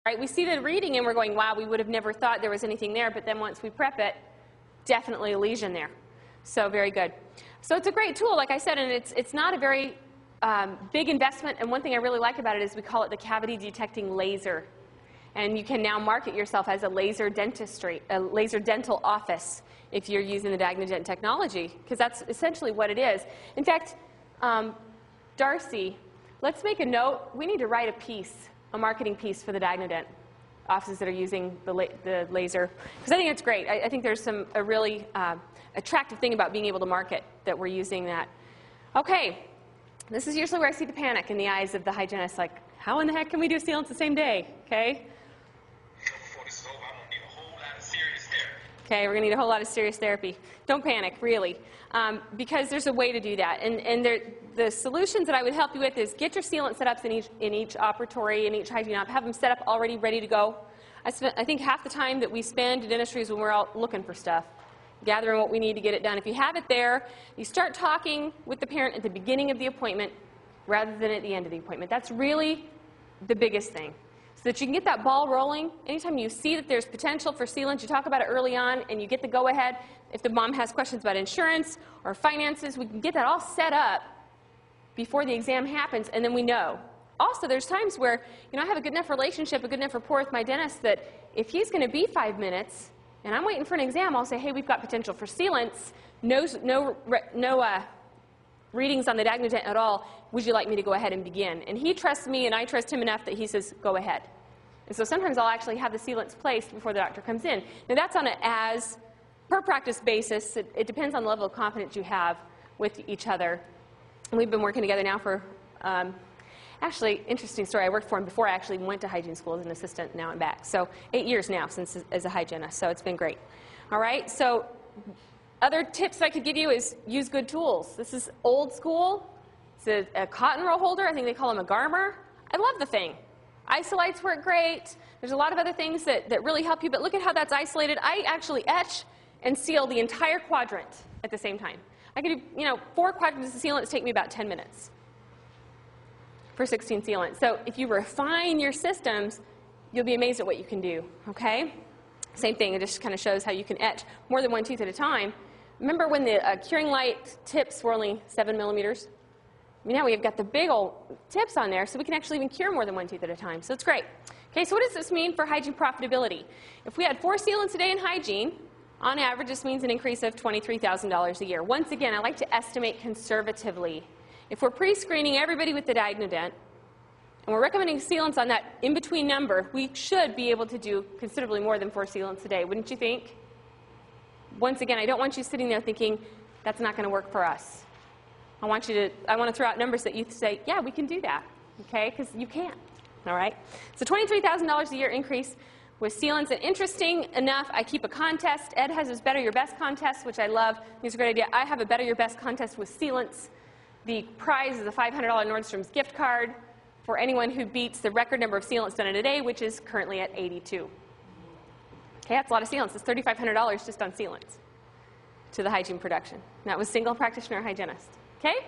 Right? We see the reading and we're going, wow, we would have never thought there was anything there, but then once we prep it, definitely a lesion there. So very good. So it's a great tool, like I said, and it's not a very big investment, and one thing I really like about it is we call it the cavity detecting laser. And you can now market yourself as a laser dentistry, a laser dental office, if you're using the DiagnoDent technology, because that's essentially what it is. In fact, Darcy, let's make a note. We need to write a piece, a marketing piece for the DiagnoDent offices that are using the laser, because I think it's great. I think there's a really attractive thing about being able to market that we're using that. Okay, this is usually where I see the panic in the eyes of the hygienist, like, how in the heck can we do sealants the same day? Okay. Okay, we're going to need a whole lot of serious therapy. Don't panic, really, because there's a way to do that. And the solutions that I would help you with is get your sealant setups in each operatory, in each hygiene op. Have them set up already ready to go. I think half the time that we spend in dentistry is when we're out looking for stuff, gathering what we need to get it done. If you have it there, you start talking with the parent at the beginning of the appointment rather than at the end of the appointment. That's really the biggest thing. So that you can get that ball rolling. Anytime you see that there's potential for sealant, you talk about it early on and you get the go-ahead. If the mom has questions about insurance or finances, we can get that all set up before the exam happens, and then we know. Also, there's times where, I have a good enough relationship, a good enough rapport with my dentist that if he's going to be 5 minutes and I'm waiting for an exam, I'll say, hey, we've got potential for sealants, no readings on the DiagnoDent at all. Would you like me to go ahead and begin? And he trusts me and I trust him enough that he says, go ahead. And so sometimes I'll actually have the sealants placed before the doctor comes in. Now that's on an as per practice basis. It depends on the level of confidence you have with each other. And we've been working together now for, actually, interesting story. I worked for him before I actually went to hygiene school as an assistant. Now I'm back. So 8 years now since as a hygienist. So it's been great. All right. So other tips I could give you is use good tools. This is old school. It's a cotton roll holder. I think they call them a garmer. I love the thing. Isolites work great. There's a lot of other things that really help you, but look at how that's isolated. I actually etch and seal the entire quadrant at the same time. I could do, 4 quadrants of sealants take me about 10 minutes for 16 sealants. So if you refine your systems, you'll be amazed at what you can do, okay? Same thing, it just kind of shows how you can etch more than 1 tooth at a time. Remember when the curing light tips were only 7 millimeters? Now we've got the big old tips on there, so we can actually even cure more than 1 tooth at a time. So it's great. Okay, so what does this mean for hygiene profitability? If we had 4 sealants a day in hygiene, on average, this means an increase of $23,000 a year. Once again, I like to estimate conservatively. If we're pre-screening everybody with the DiagnoDent, and we're recommending sealants on that in-between number, we should be able to do considerably more than 4 sealants a day, wouldn't you think? Once again, I don't want you sitting there thinking, that's not going to work for us. I want to throw out numbers that you say, yeah, we can do that, okay? Because you can, all right? So $23,000 a year increase with sealants. And interesting enough, I keep a contest. Ed has his Better Your Best contest, which I love. It's a great idea. I have a Better Your Best contest with sealants. The prize is a $500 Nordstrom's gift card for anyone who beats the record number of sealants done in a day, which is currently at 82. Okay, that's a lot of sealants. It's $3,500 just on sealants to the hygiene production. And that was single practitioner hygienist. Okay?